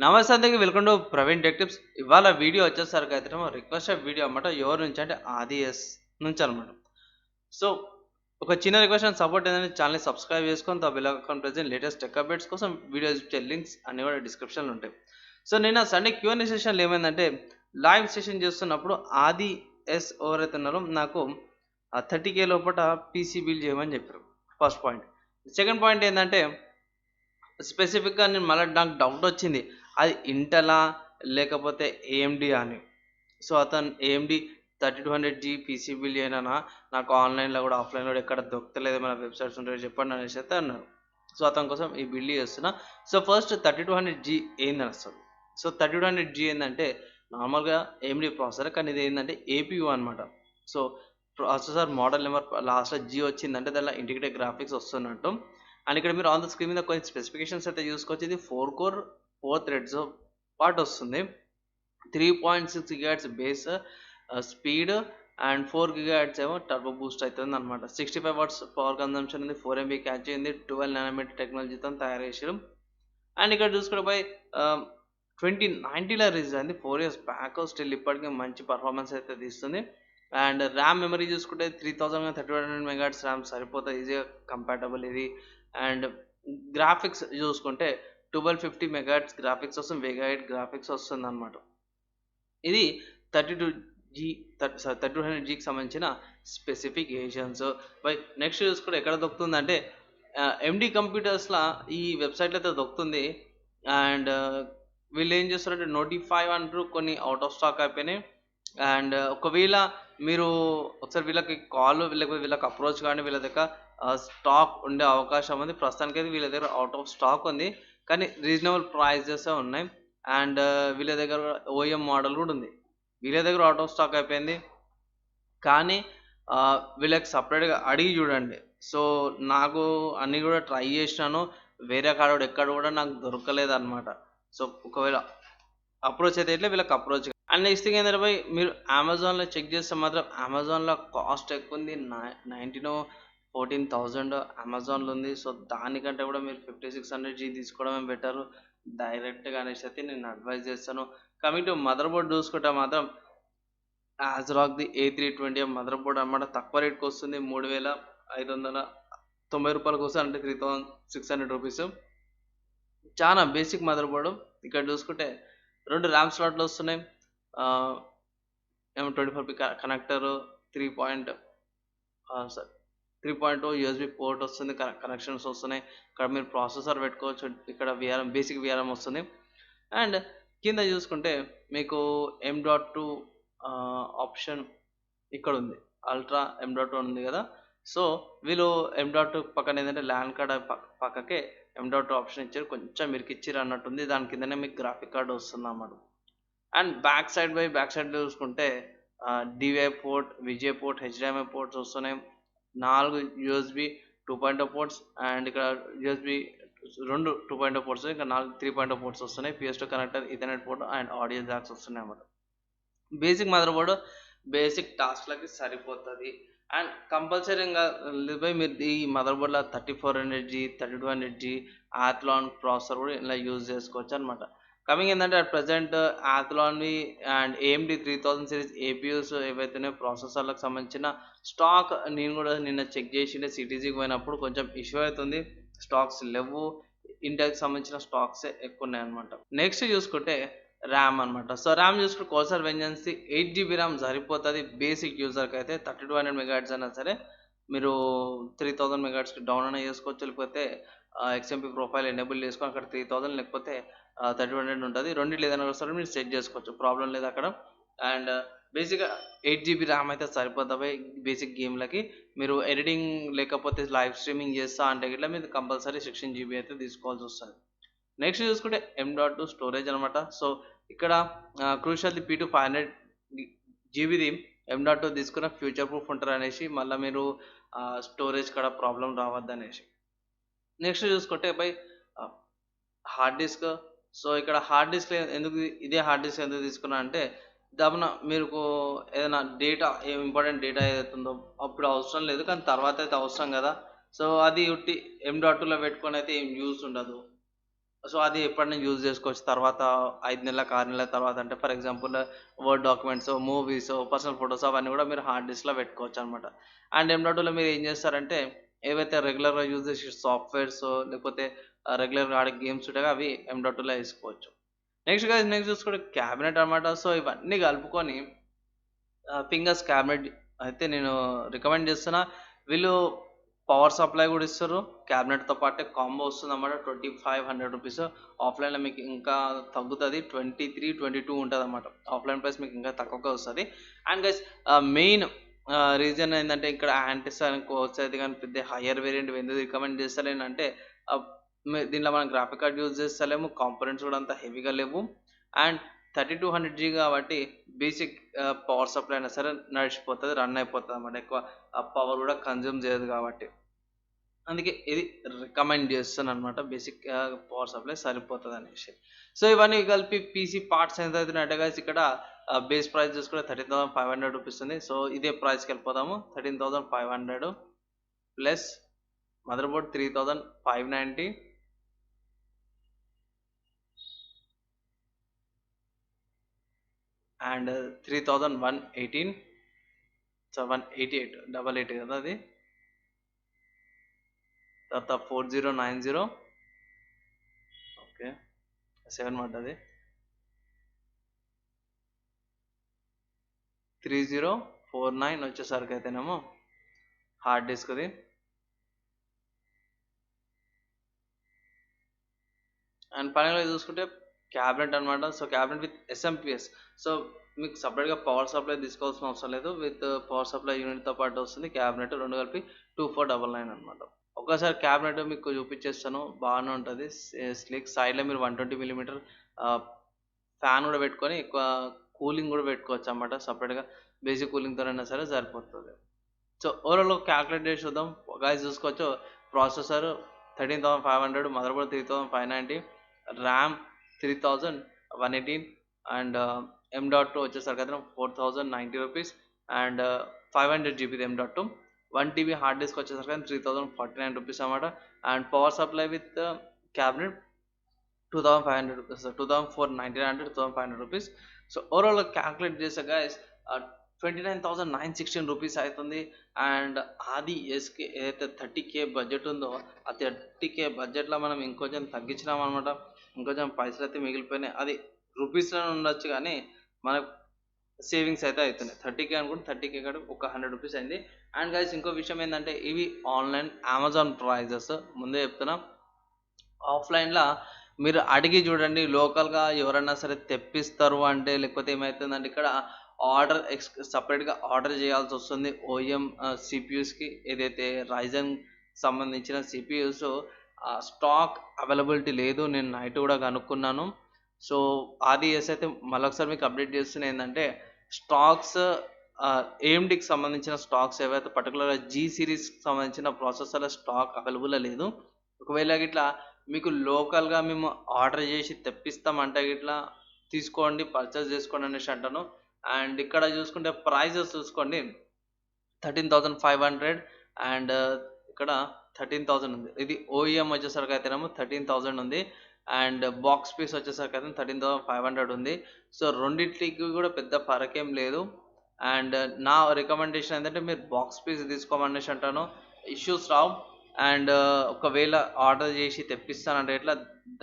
నమస్తే అందరికీ welcome to Praveen టెక్టిప్స్. ఇవాళ వీడియో వచ్చేసరికి అయితే రిక్వెస్టెడ్ వీడియో అనమాట. ఎవరి నుంచి అంటే ఆదిఎస్ నుంచి అనమాట. సో ఒక చిన్న రిక్వెస్ట్ అండ్ సపోర్ట్ ఏంటంటే ఛానల్ని సబ్స్క్రైబ్ చేసుకొని బెల్ ఐకాన్ ప్రెస్ చేయండి. లేటెస్ట్ టెక్ అప్డేట్స్ కోసం వీడియోస్ లింక్స్ అన్ని కూడా డిస్క్రిప్షన్లో ఉంటాయి. సో నిన్న సండే Q&A సెషన్లో ఏమైందంటే లైవ్ సెషన్ చేస్తున్నప్పుడు ఆదిఎస్ ఎవరైతే ఉన్నారో నాకు 30K లోపల పీసీ బిల్ చేయమని చెప్పారు. First point. సెకండ్ పాయింట్ ఏంటంటే స్పెసిఫిక్గా నేను మళ్ళీ నాకు డౌట్ వచ్చింది, అది ఇంటలా లేకపోతే ఏఎండి అని. సో అతను ఏఎండి 3200G పీసీ బిల్ చేయనా, నాకు ఆన్లైన్లో కూడా ఆఫ్లైన్లో కూడా ఎక్కడ దొరకలేదు, మన వెబ్సైట్స్ ఉంటాయి చెప్పండి అనేసి అయితే అన్నారు. సో అతని కోసం ఈ బిల్ చేస్తున్నా. సో ఫస్ట్ 3200G ఏందని వస్తుంది. సో 3200G ఏంటంటే నార్మల్గా ఏఎండి ప్రాసెసర్, కానీ ఇది ఏంటంటే ఏపీయూ అనమాట. సో ప్రాసెసర్ మోడల్ నెంబర్ లాస్ట్లో G వచ్చిందంటే దానిలో ఇంటిగ్రేటెడ్ గ్రాఫిక్స్ వస్తున్నట్టు. అండ్ ఇక్కడ మీరు ఆన్ ద స్క్రీన్ మీద కొన్ని స్పెసిఫికేషన్స్ అయితే చూసుకోవచ్చు. ఇది 4 కోర్ 4 థ్రెడ్స్ పార్ట్ వస్తుంది. 3.6 GHz base speed and 4 GHz ఏమో టర్బో బూస్ట్ అవుతుంది అనమాట. 65 వాట్స్ పవర్ కన్జంప్షన్ ఉంది. 4 MB క్యాచ్ అయింది. 12 నానోమీటర్ టెక్నాలజీతో తయారు చేసారు. అండ్ ఇక్కడ చూసుకుంటే బై 2019లో రిలీజ్ అయింది. 4 years బ్యాక్. స్టిల్ ఇప్పటికీ మంచి పర్ఫార్మెన్స్ అయితే తీస్తుంది. అండ్ ర్యామ్ మెమరీ చూసుకుంటే 3200 MHz ర్యామ్ సరిపోతుంది, ఈజీగా కంపాటబుల్ ఇది. అండ్ గ్రాఫిక్స్ చూసుకుంటే 1250 MHz గ్రాఫిక్స్ వస్తుంది, వెగాహైట్ గ్రాఫిక్స్ వస్తుంది అనమాట. ఇది 3200Gకి సంబంధించిన స్పెసిఫికేషన్స్. బై నెక్స్ట్ చూసుకుంటే ఎక్కడ దొరుకుతుందంటే ఎండి కంప్యూటర్స్లో ఈ వెబ్సైట్లో అయితే దొరుకుతుంది. అండ్ వీళ్ళు ఏం చేస్తారంటే నోటిఫై అంటారు, కొన్ని అవుట్ ఆఫ్ స్టాక్ అయిపోయినాయి. అండ్ ఒకవేళ మీరు ఒకసారి వీళ్ళకి కాల్ లేకపోతే వీళ్ళకి అప్రోచ్ కానీ వీళ్ళ దగ్గర స్టాక్ ఉండే అవకాశం ఉంది. ప్రస్తుతానికైతే వీళ్ళ దగ్గర అవుట్ ఆఫ్ స్టాక్ ఉంది, కానీ రీజనబుల్ ప్రైజెస్ ఉన్నాయి. అండ్ వీళ్ళ దగ్గర ఓఎం మోడల్ కూడా ఉంది. వీళ్ళ దగ్గర అవుట్ ఆఫ్ స్టాక్ అయిపోయింది, కానీ వీళ్ళకి సపరేట్గా అడిగి చూడండి. సో నాకు అన్నీ కూడా ట్రై చేసినాను, వేరే కాడ ఎక్కడ కూడా నాకు దొరకలేదు అనమాట. సో ఒకవేళ అప్రోచ్ అయితే ఇట్లా వీళ్ళకి అప్రోచ్. అండ్ నెక్స్ట్ థింగ్ ఏంటంటే బై మీరు అమెజాన్లో చెక్ చేస్తే మాత్రం అమెజాన్లో కాస్ట్ ఎక్కువ ఉంది. 14,000 అమెజాన్లో ఉంది. సో దానికంటే కూడా మీరు 5600G తీసుకోవడమే బెటర్ డైరెక్ట్గా అనేసి అయితే నేను అడ్వైజ్ చేస్తాను. కమింగ్ టు మదర్ బోర్డ్ చూసుకుంటే మాత్రం ఆజ్రాక్ది A320 మదర్ బోర్డ్ అనమాట. తక్కువ రేట్కి వస్తుంది. 3590 రూపాయలకు వస్తుంది, అంటే 3600 రూపీస్. చాలా బేసిక్ మదర్ బోర్డు. ఇక్కడ చూసుకుంటే 2 ర్యామ్ స్లాట్లు వస్తున్నాయి. 24 కనెక్టర్, 3.0 USB పోర్ట్ వస్తుంది, కనెక్షన్స్ వస్తున్నాయి. ఇక్కడ మీరు ప్రాసెసర్ పెట్టుకోవచ్చు. ఇక్కడ విఆర్ఎం బేసిక్ విఆర్ఎం వస్తుంది. అండ్ కింద చూసుకుంటే మీకు M.2 ఆప్షన్ ఇక్కడ ఉంది. అల్ట్రా M.2 ఉంది కదా. సో వీళ్ళు M.2 పక్కన ఏంటంటే ల్యాన్ కార్డ్ పక్కకే M.2 ఆప్షన్ ఇచ్చారు, కొంచెం మీరు ఇచ్చారు అన్నట్టుంది. దాని కిందనే మీకు గ్రాఫిక్ కార్డ్ వస్తుంది అన్నమాట. అండ్ బ్యాక్ సైడ్ చూసుకుంటే DVI port, VGA port, HDMI ports వస్తున్నాయి. 4 USB 2.0 పోర్ట్స్ అండ్ ఇక్కడ USB 2 2.0 పోర్ట్స్, ఇంకా 4 3.0 పోర్ట్స్ వస్తున్నాయి. PS2 connector, ethernet port and audio jacks వస్తున్నాయి అన్నమాట. బేసిక్ మదర్ బోర్డు బేసిక్ టాస్క్లకి సరిపోతుంది. అండ్ కంపల్సరీగా మీరు ఈ మదర్ బోర్డ్లో 3400G 3200G ఆథ్లాన్ ప్రాసెసర్ కూడా ఇలా యూజ్ చేసుకోవచ్చు అనమాట. కమింగ్ ఏంటంటే అట్ ప్రజెంట్ ఆథ్లాన్వి అండ్ AMD 3000 సిరీస్ ఏపీయూస్ ఏవైతేనే ప్రాసెసర్లకు సంబంధించిన స్టాక్ నేను కూడా నిన్న చెక్ చేసిండే సిటీజీకి పోయినప్పుడు కొంచెం ఇష్యూ అవుతుంది, స్టాక్స్ లేవు. ఇంటెల్కి సంబంధించిన స్టాక్సే ఎక్కువ ఉన్నాయి అనమాట. నెక్స్ట్ చూసుకుంటే ర్యామ్ అనమాట. సో ర్యామ్ చూసుకుంటే కోర్సర్ వెంజన్సీ 8GB ర్యామ్ సరిపోతుంది బేసిక్ యూజర్కి అయితే. 3200 MHz అయినా సరే మీరు 3000 MHzకి డౌన్ అయినా చేసుకోవచ్చు, లేకపోతే XMP ప్రొఫైల్ ఎనేబుల్ చేసుకొని అక్కడ 3000 లేకపోతే 3200 ఉంటుంది. రెండింటి ఏదైనా సరే మీరు సెట్ చేసుకోవచ్చు, ప్రాబ్లం లేదు అక్కడ. అండ్ బేసిక్గా 8GB ర్యామ్ అయితే సరిపోతుంది బేసిక్ గేమ్లకి. మీరు ఎడిటింగ్ లేకపోతే లైవ్ స్ట్రీమింగ్ చేస్తా అంటే ఇట్లా మీరు కంపల్సరీ 16GB అయితే తీసుకోవాల్సి వస్తుంది. నెక్స్ట్ చూసుకుంటే M.2 స్టోరేజ్ అనమాట. సో ఇక్కడ క్రూషియల్ది P2 500GBది M.2 తీసుకున్న ఫ్యూచర్ ప్రూఫ్ ఉంటారు అనేసి, మళ్ళీ మీరు స్టోరేజ్ కూడా ప్రాబ్లం రావద్దు అనేసి. నెక్స్ట్ చూసుకుంటే బై హార్డ్ డిస్క్. సో ఇక్కడ హార్డ్ డిస్క్ ఎందుకు, ఇదే హార్డ్ డిస్క్ ఎందుకు తీసుకున్నా అంటే దమ్మున మీకు ఏదైనా డేటా, ఇంపార్టెంట్ డేటా ఏదైతుందో అప్పుడు అవసరం లేదు, కానీ తర్వాత అయితే అవసరం కదా. సో అది ఉట్టి M.2లో పెట్టుకొని అయితే ఏం యూజ్ ఉండదు. సో అది ఎప్పుడైనా యూజ్ చేసుకోవచ్చు తర్వాత 5 నెలల 6 నెలల తర్వాత అంటే for example word documents movies personal photos అవన్నీ కూడా మీరు హార్డ్ డిస్క్లో పెట్టుకోవచ్చు అనమాట. అండ్ M.2లో మీరు ఏం చేస్తారంటే ఏవైతే రెగ్యులర్గా యూజ్ చేసే సాఫ్ట్వేర్స్ లేకపోతే రెగ్యులర్గా ఆడే గేమ్స్ ఉంటాయో అవి M.2లో వేసుకోవచ్చు. నెక్స్ట్ చూసుకుంటే క్యాబినెట్ అనమాట. సో ఇవన్నీ కలుపుకొని ఫింగర్స్ క్యాబినెట్ అయితే నేను రికమెండ్ చేస్తున్నా. వీళ్ళు పవర్ సప్లై కూడా ఇస్తారు. క్యాబినెట్తో పాటే కాంబో వస్తుంది అన్నమాట. 2500 రూపీస్. ఆఫ్లైన్లో మీకు ఇంకా తగ్గుతుంది. 23-22 ఉంటుంది అన్నమాట. ఆఫ్లైన్ ప్రైస్ మీకు ఇంకా తక్కువగా వస్తుంది. అండ్ గైస్ మెయిన్ రీజన్ ఏంటంటే ఇక్కడ యాంటిస్ వచ్చేది కానీ పెద్ద హయ్యర్ వేరియంట్ ఎందుకు రికమెండ్ చేస్తలేనంటే దీంట్లో మనం గ్రాఫిక్ కార్డ్ యూజ్ చేస్తలేము. కాంపోనెంట్స్ కూడా అంత హెవీగా లేవు. అండ్ 3200G కాబట్టి బేసిక్ పవర్ సప్లై అయినా సరే నడిచిపోతుంది, రన్ అయిపోతుంది అన్నమాట. ఎక్కువ పవర్ కూడా కన్జ్యూమ్ చేయదు కాబట్టి అందుకే ఇది రికమెండ్ చేస్తాను అనమాట. బేసిక్ పవర్ సప్లై సరిపోతుంది అనేసి. సో ఇవన్నీ కలిపి పీసీ పార్ట్స్ ఎంత అవుతున్నాయంటే guys ఇక్కడ బేస్ ప్రైస్ చూసుకుంటే 13,500 రూపీస్ ఉంది. సో ఇదే ప్రైస్కి వెళ్ళిపోదాము. 13,500 plus mother board 3,590 and 3,118. So 188 88 కదా అది. తర్వాత 4090 ఓకే 7 పడ్డది. 3049 వచ్చేసరికి అయితేనేమో హార్డ్ డిస్క్ది. అండ్ ఫైనల్గా చూసుకుంటే క్యాబినెట్ అనమాట. So cabinet with SMPS. So మీకు సపరేట్గా పవర్ సప్లై తీసుకోవాల్సిన అవసరం లేదు. విత్ పవర్ సప్లై యూనిట్తో పాటు వస్తుంది క్యాబినెట్. రెండు కలిపి 2499 అనమాట. ఒక్కసారి క్యాబినెట్ మీకు చూపించేస్తాను. బాగానే ఉంటుంది స్లిక్. సైడ్లో మీరు 120mm ఫ్యాన్ కూడా పెట్టుకొని ఎక్కువ కూలింగ్ కూడా పెట్టుకోవచ్చు అన్నమాట. సపరేట్గా బేసిక్ కూలింగ్తో అయినా సరే సరిపోతుంది. సో ఓవరాల్ క్యాల్కులేట్ చేసి చూద్దాం గాయస్. చూసుకోవచ్చు processor 13,500, mother board 3,590, RAM 3,118 and M.2 వచ్చేసరికి అయితే 4,090 rupees and 500 GB M.2. 1 TB hard disk వచ్చేసరికి 3,049 రూపీస్ అన్నమాట. And power supply with cabinet 2,500 rupees, 2,499 2,500 rupees. So overall calculate చేసే గైస్ 29,916 రూపీస్ అవుతుంది. అండ్ అది ఎస్కే ఏదైతే 30K బడ్జెట్ ఉందో ఆ 30K బడ్జెట్లో మనం ఇంకొంచెం తగ్గించినాం అనమాట. ఇంకొంచెం పైసలు అయితే మిగిలిపోయినాయి. అది రూపీస్లో ఉండొచ్చు కానీ మనకు సేవింగ్స్ అయితే అవుతున్నాయి. 30K అనుకుంటే 30K కాడ ఒక 100 రూపీస్ అయింది. అండ్ గైస్ ఇంకో విషయం ఏంటంటే ఇవి ఆన్లైన్ అమెజాన్ ప్రైజెస్ ముందే చెప్తున్నా. ఆఫ్లైన్లో మీరు అడిగి చూడండి. లోకల్గా ఎవరైనా సరే తెప్పిస్తారు అంటే లేకపోతే ఏమవుతుందంటే ఇక్కడ సపరేట్గా ఆర్డర్ చేయాల్సి వస్తుంది. ఓఎం సిపియూస్కి ఏదైతే రైజన్ సంబంధించిన సిపియూస్ స్టాక్ అవైలబిలిటీ లేదు. నేను నైట్ కూడా కనుక్కున్నాను. సో ఆర్డిఎస్ అయితే మళ్ళొకసారి మీకు అప్డేట్ చేస్తున్నా ఏంటంటే స్టాక్స్ ఏఎండికి సంబంధించిన స్టాక్స్ ఏవైతే పర్టికులర్గా జీ సిరీస్కి సంబంధించిన ప్రాసెసర్ల స్టాక్ అవైలబుల్లో లేదు. ఒకవేళ గిట్లా మీకు లోకల్గా మేము ఆర్డర్ చేసి తెప్పిస్తామంటే గిట్లా తీసుకోండి, పర్చేస్ చేసుకోండి అనేసి అంటాను. అండ్ ఇక్కడ చూసుకుంటే ప్రైజెస్ చూసుకోండి 13,500 అండ్ ఇక్కడ 13,000 ఉంది. ఇది ఓఈఎం వచ్చేసరికి అయితేనేమో 13,000 ఉంది. అండ్ బాక్స్ పీస్ వచ్చేసరికి అయితే 13,500 ఉంది. సో రెండింటికి కూడా పెద్ద ఫరకేం లేదు. అండ్ నా రికమెండేషన్ ఏంటంటే మీరు బాక్స్ పీస్ తీసుకోమనేసి అంటాను. Issues Rao. అండ్ ఒకవేళ ఆర్డర్ చేసి తెప్పిస్తానంటే ఇట్లా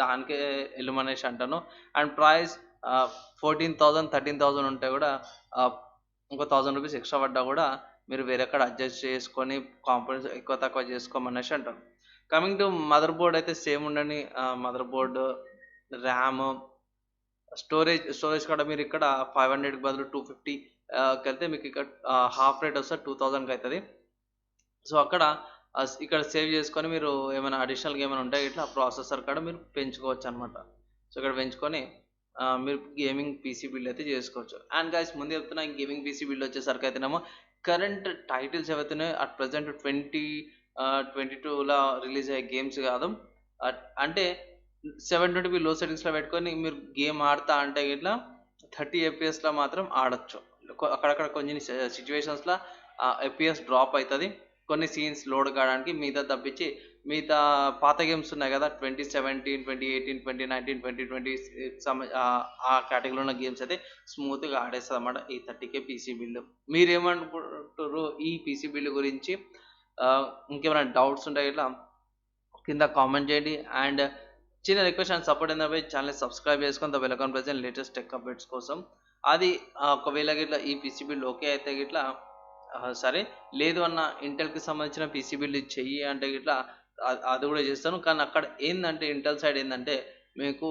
దానికే వెళ్ళమనేసి అంటాను. అండ్ ప్రైస్ 14,000 13,000 ఉంటే కూడా ఇంకో 1,000 రూపీస్ ఎక్స్ట్రా పడ్డా కూడా మీరు వేరేక్కడ అడ్జస్ట్ చేసుకొని కాంపోనెంట్స్ ఎక్కువ తక్కువ చేసుకోమనేసి అంటాను. కమింగ్ టు మదర్ బోర్డ్ అయితే సేమ్ ఉండండి. మదర్ బోర్డు ర్యామ్ స్టోరేజ్ కూడా మీరు ఇక్కడ 500కి బదులు 250 వెళ్తే మీకు ఇక్కడ హాఫ్ రేట్ వస్తే 2000కి అవుతుంది. సో అక్కడ ఇక్కడ సేవ్ చేసుకొని మీరు ఏమైనా అడిషనల్గా ఏమైనా ఉంటాయి ఇట్లా ప్రాసెసర్ కూడా మీరు పెంచుకోవచ్చు అనమాట. సో ఇక్కడ పెంచుకొని మీరు గేమింగ్ పీసీ బిల్డ్ అయితే చేసుకోవచ్చు. అండ్ గైస్ ముందు చెప్తున్నా గేమింగ్ పీసీ బిల్డ్ వచ్చేసరికి అయితేనేమో కరెంట్ టైటిల్స్ ఏవైతున్నాయో అట్ ప్రజెంట్ 2022లో రిలీజ్ అయ్యే గేమ్స్ కాదు. అంటే 720p లో సెట్టింగ్స్లో పెట్టుకొని మీరు గేమ్ ఆడతా అంటే ఇట్లా 30 FPS మాత్రం ఆడొచ్చు. అక్కడక్కడ కొన్ని సిచ్యువేషన్స్లో FPS డ్రాప్ అవుతుంది కొన్ని సీన్స్ లోడ్ కావడానికి. మిగతా తప్పించి మిగతా పాత గేమ్స్ ఉన్నాయి కదా 2017, 2018, 2019, 2020 ఆ కేటగిరీలో ఉన్న గేమ్స్ అయితే స్మూత్గా ఆడేస్తుంది అనమాట ఈ 30K పీసీ బిల్డ్. మీరేమనుకుంటారు ఈ పీసీ బిల్డ్ గురించి? ఆ, ఇంకేమైనా డౌట్స్ ఉంటాయి ఇట్లా కింద కామెంట్ చేయండి. అండ్ చిన్న రిక్వెస్ట్ అండ్ సపోర్ట్ ఏంటంటే ఛానల్ సబ్స్క్రైబ్ చేసుకొని the welcome present latest tech updates కోసం. అది ఒకవేళ గిట్లా ఈ పీసీ బిల్డ్ ఓకే అయితే గిట్లా సరే, లేదు అన్న ఇంటెల్కి సంబంధించిన పీసీ బిల్డ్ చెయ్యి అంటే గిట్లా అది కూడా చేస్తాను. కానీ అక్కడ ఏంటంటే ఇంటెల్ సైడ్ ఏంటంటే మీకు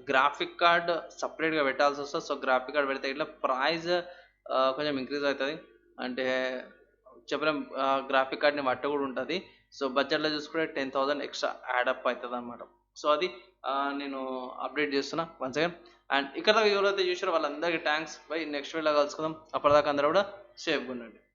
గ్రాఫిక్ కార్డ్ సపరేట్గా పెట్టాల్సి వస్తుంది. సో గ్రాఫిక్ కార్డ్ పెడితే ఇట్లా ప్రైస్ కొంచెం ఇంక్రీజ్ అవుతుంది. అంటే చెప్పలేం, గ్రాఫిక్ కార్డ్ని బట్ట కూడా ఉంటుంది. సో బడ్జెట్లో చూసుకుంటే 10,000 ఎక్స్ట్రా యాడప్ అవుతుంది అనమాట. సో అది నేను అప్డేట్ చేస్తున్నా వన్స్ అగైన్. అండ్ ఇక్కడ ఎవరైతే చూసారో వాళ్ళందరికీ థ్యాంక్స్. బై నెక్స్ట్ వీడియోలో కలుసుకుందాం. అప్పటిదాకా అందరూ కూడా సేఫ్గా ఉండండి.